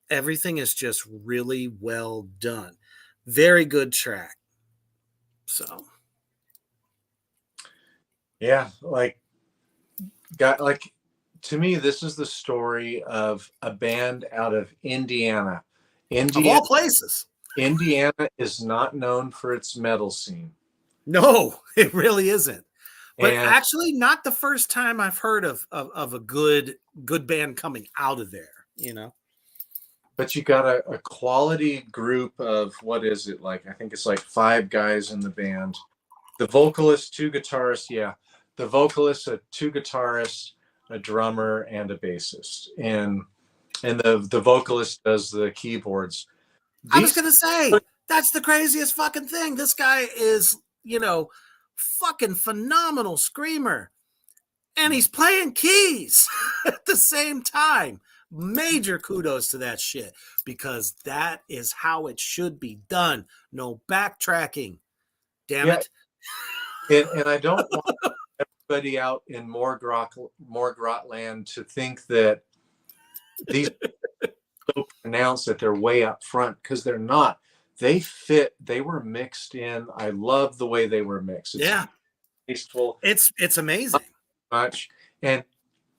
everything is just really well done. Very good track. So Yeah, to me, this is the story of a band out of Indiana. Of all places. Indiana is not known for its metal scene. No, it really isn't. But And actually, not the first time I've heard of a good band coming out of there. But you got a quality group of, what is it, like, I think it's like 5 guys in the band. The vocalist, 2 guitarists, yeah. The vocalist, 2 guitarists, a drummer, and a bassist. And the vocalist does the keyboards. I was gonna say that's the craziest fucking thing. This guy is, fucking phenomenal screamer, and he's playing keys at the same time. Major kudos to that shit, because that is how it should be done. No backtracking. Damn it. And I don't want everybody out in Morgrot land to think that these so pronounced that they're way up front, because they're not. They were mixed in. I love the way they were mixed. It's tasteful. It's amazing. Much. And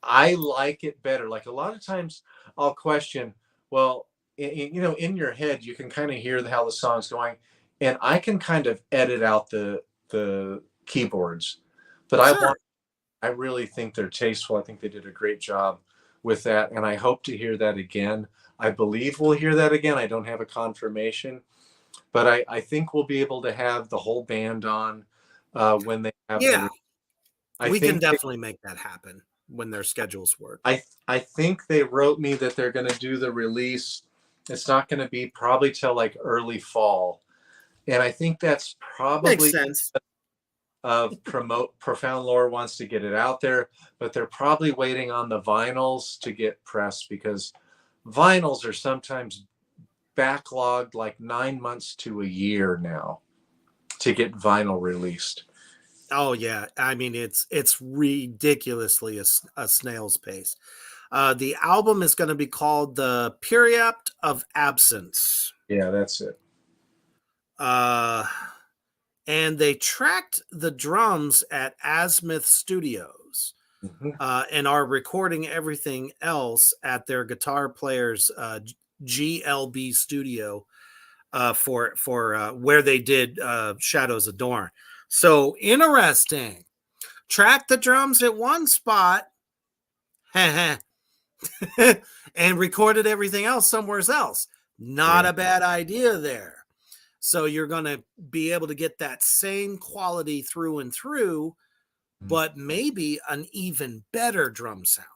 I like it better. Like, a lot of times I'll question, well, in your head, you can kind of hear how the song's going, and I can kind of edit out the keyboards, but Sure. I really think they're tasteful. I think they did a great job with that, and I hope to hear that again. I believe we'll hear that again. I don't have a confirmation, but I think we'll be able to have the whole band on when they have. Yeah, we can think definitely make that happen when their schedules work. I think they wrote me that they're going to do the release. It's not going to be probably till like early fall, and I think that's probably Makes sense. Profound Lore wants to get it out there, but they're probably waiting on the vinyls to get pressed, because vinyls are sometimes backlogged like 9 months to a year now to get vinyl released. Oh yeah, I mean it's ridiculously a snail's pace. The album is going to be called The Period of Absence. Yeah, that's it. And they tracked the drums at Azimuth Studios, and are recording everything else at their guitar player's GLB studio for where they did Shadows of Dorn. So interesting. Track the drums at one spot and recorded everything else somewhere else. Not a bad idea there. So you're going to be able to get that same quality through and through, but maybe an even better drum sound.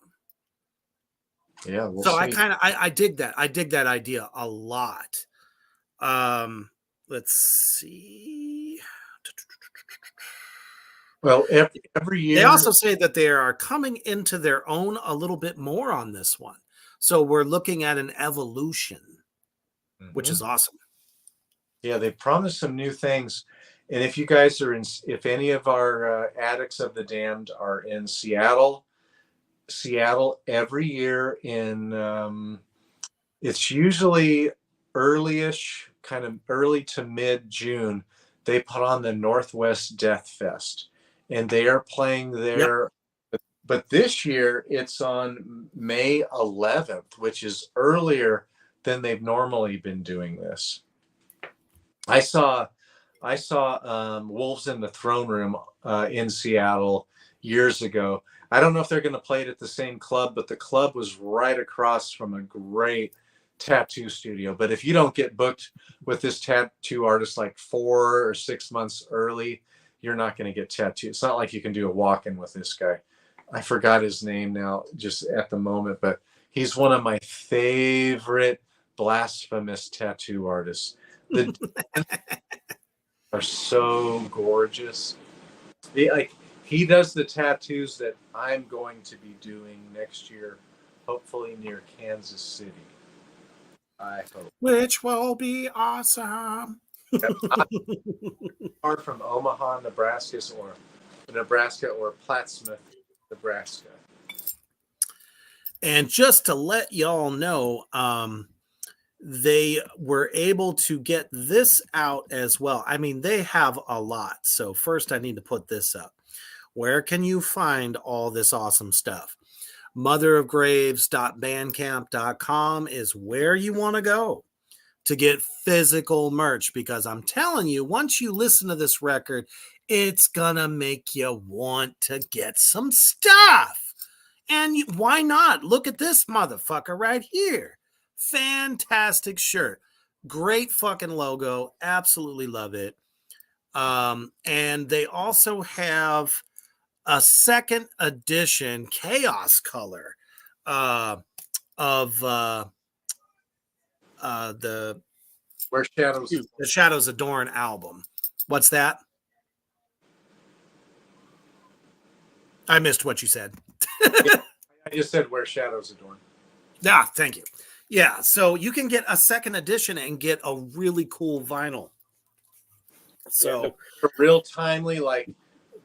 Yeah. We'll So see. I dig that. I dig that idea a lot. Let's see. Well, every year. They also say that they are coming into their own a little bit more on this one. So we're looking at an evolution, which is awesome. Yeah, they promised some new things. And if you guys are if any of our Addicts of the Damned are in Seattle every year in, it's usually early-ish, kind of early to mid-June, they put on the Northwest Death Fest. And they are playing there. Yep. But this year it's on May 11th, which is earlier than they've normally been doing this. I saw Wolves in the Throne Room in Seattle years ago. I don't know if they're going to play it at the same club, but the club was right across from a great tattoo studio. But if you don't get booked with this tattoo artist like 4 or 6 months early, you're not going to get tattooed. It's not like you can do a walk-in with this guy. I forgot his name now just at the moment, but he's one of my favorite blasphemous tattoo artists. The are so gorgeous. He does the tattoos that I'm going to be doing next year, hopefully near Kansas City. I hope. Which will be awesome. Far from Omaha, Nebraska, or Plattsmouth, Nebraska. And just to let y'all know, they were able to get this out as well. I mean, they have a lot. So first I need to put this up. Where can you find all this awesome stuff? motherofgraves.bandcamp.com is where you want to go to get physical merch, because I'm telling you, once you listen to this record, it's gonna make you want to get some stuff. And why not? Look at this motherfucker right here. Fantastic shirt. Great fucking logo. Absolutely love it. And they also have a second edition Chaos color of the Where Shadows the Shadows Adorn album. What's that? I missed what you said. I just said Where Shadows Adorn. Ah, thank you. Yeah, so you can get a second edition and get a really cool vinyl. So real timely, like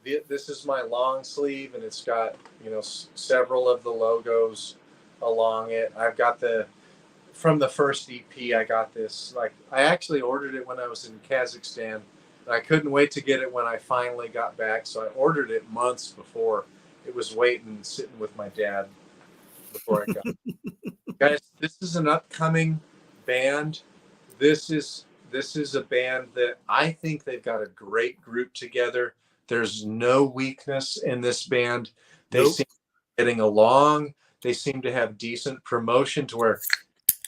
this is my long sleeve, and it's got several of the logos along it. I've got from the first EP, I got this. Like, I actually ordered it when I was in Kazakhstan, and I couldn't wait to get it when I finally got back. So I ordered it months before. It was sitting with my dad before I got it. Guys, this is an upcoming band. This is a band that I think they've got a great group together. There's no weakness in this band. They seem to be getting along. They seem to have decent promotion to where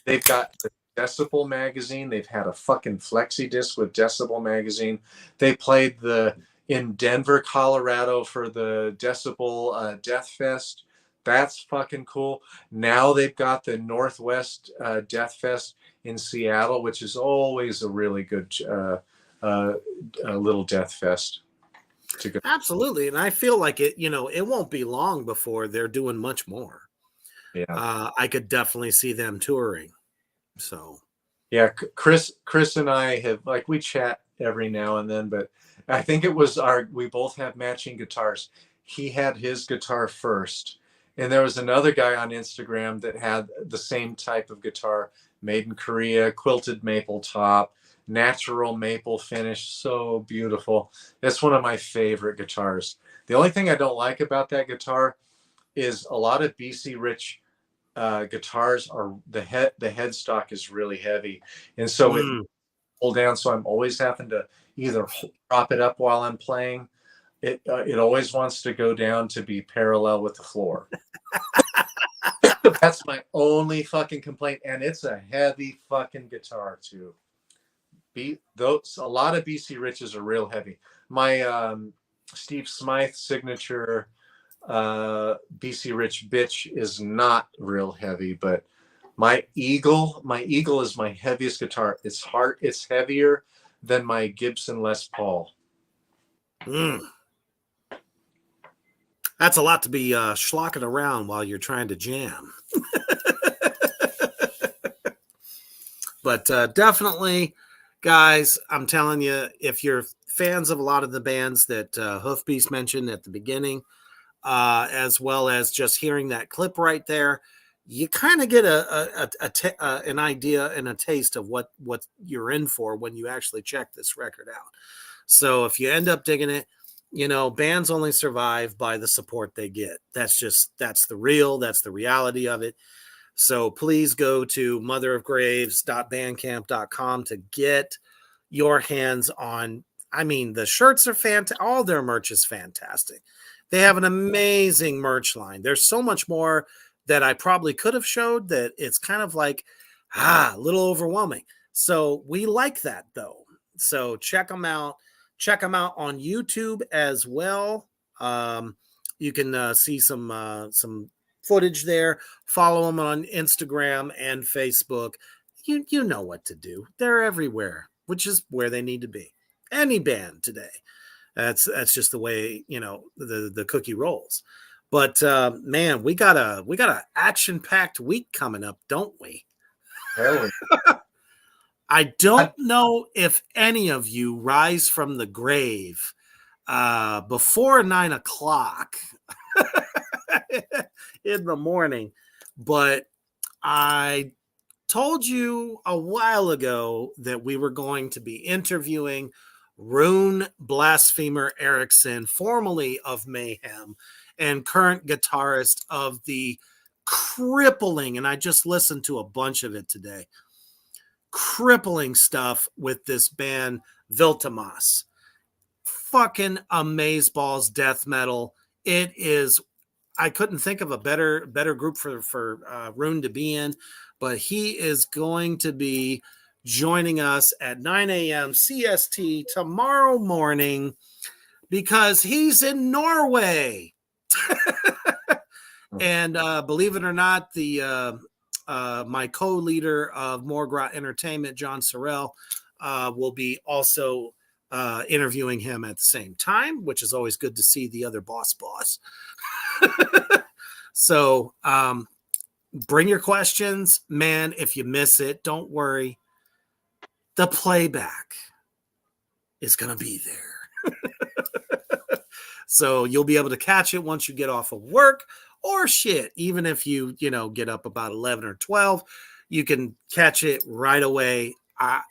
they've got the Decibel magazine. They've had a fucking flexi disc with Decibel magazine. They played in Denver, Colorado for the Decibel Death Fest. That's fucking cool. Now they've got the Northwest Death Fest in Seattle, which is always a really good little death fest to go. Absolutely. And I feel like it won't be long before they're doing much more. Yeah. I could definitely see them touring. So yeah, Chris and I have, like, we chat every now and then, but I think it was we both have matching guitars. He had his guitar first, and there was another guy on Instagram that had the same type of guitar, made in Korea, quilted maple top, natural maple finish, so beautiful. That's one of my favorite guitars. The only thing I don't like about that guitar is a lot of BC Rich guitars are the headstock is really heavy, and so it pull down, so I'm always having to either prop it up while I'm playing. It always wants to go down to be parallel with the floor. That's my only fucking complaint, and it's a heavy fucking guitar too. A lot of BC Riches are real heavy. My Steve Smythe signature BC Rich bitch is not real heavy, but my Eagle is my heaviest guitar. It's heavier than my Gibson Les Paul. That's a lot to be schlocking around while you're trying to jam. But definitely, guys, I'm telling you, if you're fans of a lot of the bands that Hoofbeast mentioned at the beginning, as well as just hearing that clip right there, you kind of get an idea and a taste of what you're in for when you actually check this record out. So if you end up digging it, bands only survive by the support they get. That's the reality of it. So please go to motherofgraves.bandcamp.com to get your hands on, the shirts are fantastic. All their merch is fantastic. They have an amazing merch line. There's so much more that I probably could have showed that it's kind of like, a little overwhelming. So we like that though. So check them out. Check them out on YouTube as well. You can see some footage there. Follow them on Instagram and Facebook. You know what to do. They're everywhere, which is where they need to be. Any band today. That's just the way, the cookie rolls. But man, we got a action-packed week coming up, don't we? Really? I don't know if any of you rise from the grave before 9:00 in the morning, but I told you a while ago that we were going to be interviewing Rune Blasphemer Erickson, formerly of Mayhem and current guitarist of the crippling, and I just listened to a bunch of it today, crippling stuff with this band Viltamas. Fucking amazeballs death metal. It is, I couldn't think of a better group for Rune to be in, but he is going to be joining us at 9 a.m. CST tomorrow morning because he's in Norway. And believe it or not, the my co-leader of Morgrot Entertainment, John Sorrell, will be also interviewing him at the same time, which is always good to see the other boss. So bring your questions, man. If you miss it, don't worry. The playback is going to be there. So you'll be able to catch it once you get off of work, or shit, even if you get up about 11 or 12, you can catch it right away.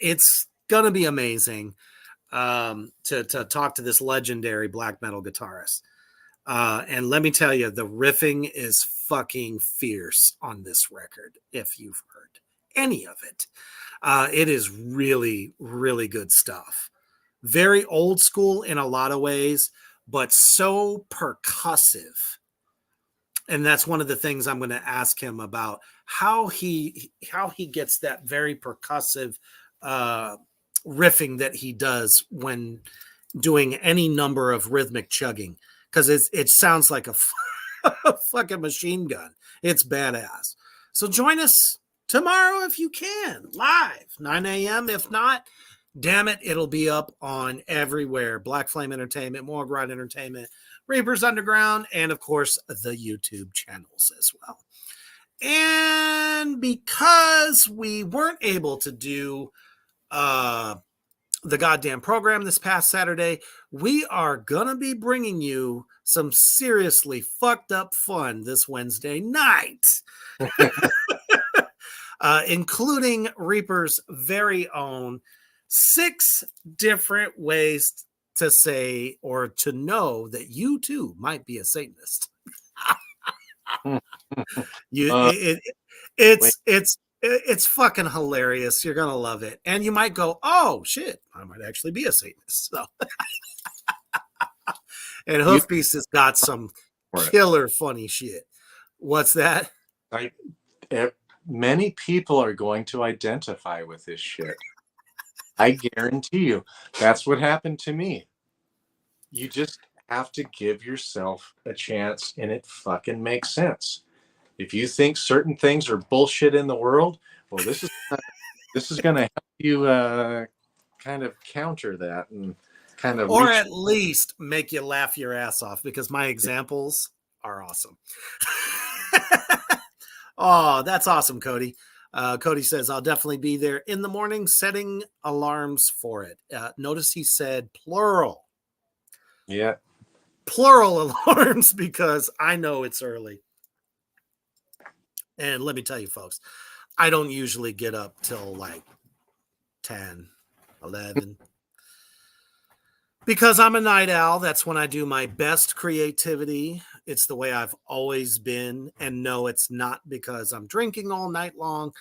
It's going to be amazing to talk to this legendary black metal guitarist. And let me tell you, the riffing is fucking fierce on this record. If you've heard any of it, it is really, really good stuff. Very old school in a lot of ways, but so percussive. And that's one of the things I'm going to ask him about, how he gets that very percussive riffing that he does when doing any number of rhythmic chugging, because it sounds like a fucking machine gun. It's badass. So join us tomorrow if you can, live, 9 a.m. If not, damn it, it'll be up on everywhere. Black Flame Entertainment, Morgrot Entertainment, Reapers Underground, and of course the YouTube channels as well. And because we weren't able to do the goddamn program this past Saturday, we are gonna be bringing you some seriously fucked up fun this Wednesday night. Including Reaper's very own 6 different ways to say or to know that you too might be a Satanist. It's It's fucking hilarious. You're gonna love it, and you might go, "Oh shit, I might actually be a Satanist." So, and You Hoofbeast has got some for it. killer funny shit. What's that? Many people are going to identify with this shit. I guarantee you. That's what happened to me. You just have to give yourself a chance, and it fucking makes sense. If you think certain things are bullshit in the world, well, this is going to help you kind of counter that and kind of Or reach. at least make you laugh your ass off, because my examples are awesome. Oh, that's awesome, Cody. Cody says, I'll definitely be there in the morning setting alarms for it. Notice he said plural. Yeah. Plural alarms, because I know it's early. And let me tell you, folks, I don't usually get up till like 10, 11. Because I'm a night owl. That's when I do my best creativity. It's the way I've always been. And no, it's not because I'm drinking all night long.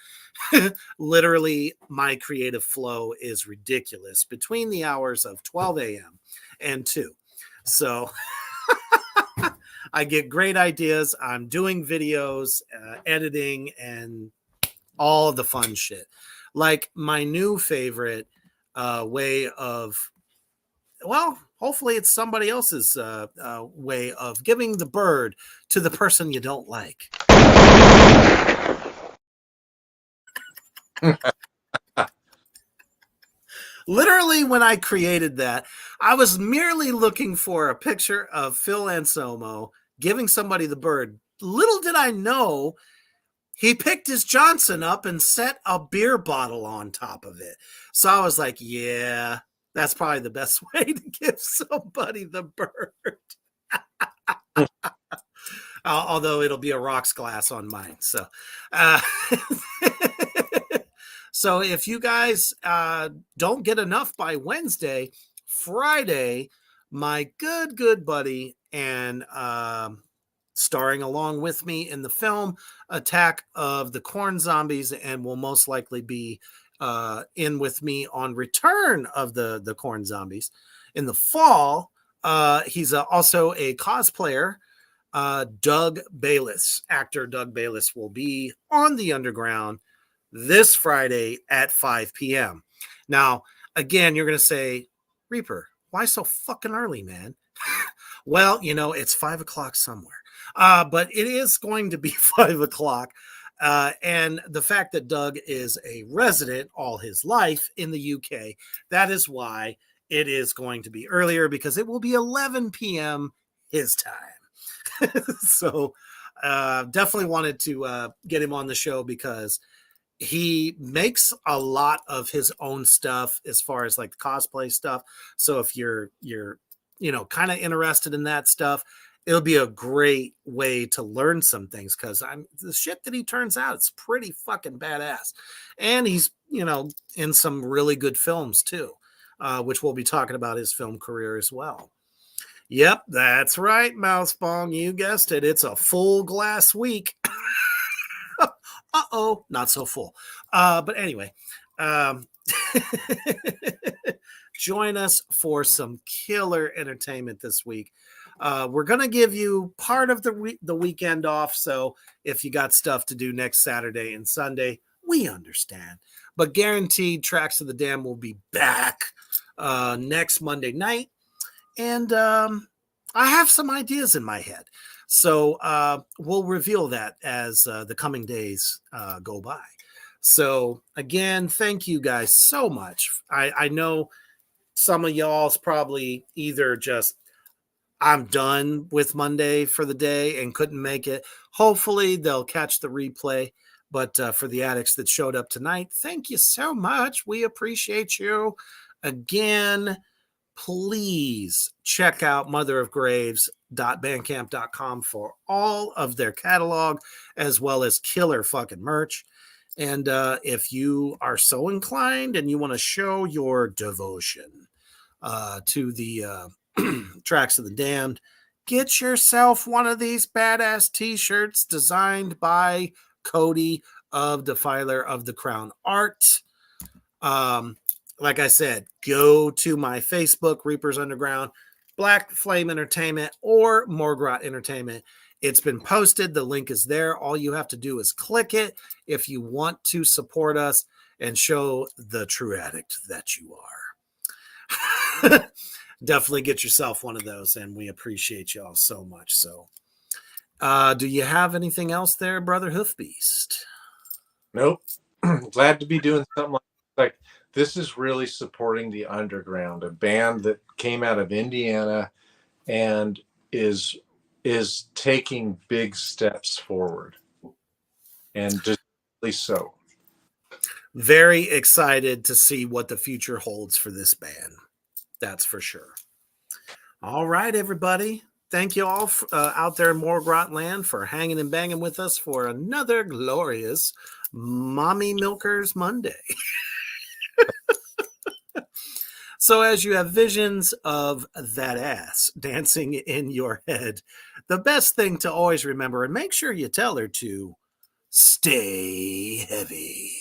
Literally, my creative flow is ridiculous between the hours of 12 a.m. and 2. So I get great ideas. I'm doing videos, editing, and all the fun shit. Like my new favorite way of, well, hopefully it's somebody else's way of giving the bird to the person you don't like. Literally, when I created that, I was merely looking for a picture of Phil Anselmo giving somebody the bird. Little did I know he picked his Johnson up and set a beer bottle on top of it. So I was like, yeah, that's probably the best way to give somebody the bird. Although it'll be a rocks glass on mine. So, so if you guys don't get enough by Wednesday, Friday, my good buddy and starring along with me in the film Attack of the Corn Zombies, and will most likely be in with me on Return of the Corn Zombies in the fall. He's also a cosplayer. Doug Bayless, actor Doug Bayless, will be on the Underground this Friday at 5 p.m. Now, again, you're going to say, Reaper, why so fucking early, man? Well, it's 5 o'clock somewhere. But it is going to be 5 o'clock. And the fact that Doug is a resident all his life in the UK, that is why it is going to be earlier, because it will be 11 p.m. his time. So definitely wanted to get him on the show, because he makes a lot of his own stuff as far as like the cosplay stuff. So if you're kind of interested in that stuff, it'll be a great way to learn some things, because the shit that he turns out, it's pretty fucking badass. And he's in some really good films too, which we'll be talking about his film career as well. Yep, that's right, Mousebong. You guessed it. It's a full glass week. Uh-oh, not so full. But anyway, join us for some killer entertainment this week. We're going to give you part of the weekend off. So if you got stuff to do next Saturday and Sunday, we understand. But guaranteed, Tracks of the Dam will be back next Monday night. And I have some ideas in my head. So we'll reveal that as the coming days go by. So again, thank you guys so much. I know some of y'all's probably either just, I'm done with Monday for the day and couldn't make it. Hopefully they'll catch the replay. But for the addicts that showed up tonight, thank you so much. We appreciate you. Again, please check out motherofgraves.bandcamp.com for all of their catalog, as well as killer fucking merch. And if you are so inclined and you want to show your devotion to the Tracks of the Damned, get yourself one of these badass t-shirts designed by Cody of Defiler of the Crown art. Like I said, go to my Facebook, Reapers Underground, Black Flame Entertainment, or Morgrot Entertainment. It's been posted. The link is there. All you have to do is click it if you want to support us and show the true addict that you are. Definitely get yourself one of those, and we appreciate y'all so much. So, do you have anything else there, Brother Hoofbeast? Nope. Glad to be doing something like this. Is really supporting the underground, a band that came out of Indiana and is taking big steps forward, and just really so. Very excited to see what the future holds for this band. That's for sure. All right, everybody. Thank you all out there in Morgrot land for hanging and banging with us for another glorious Mommy Milkers Monday. So as you have visions of that ass dancing in your head, the best thing to always remember, and make sure you tell her to, stay heavy.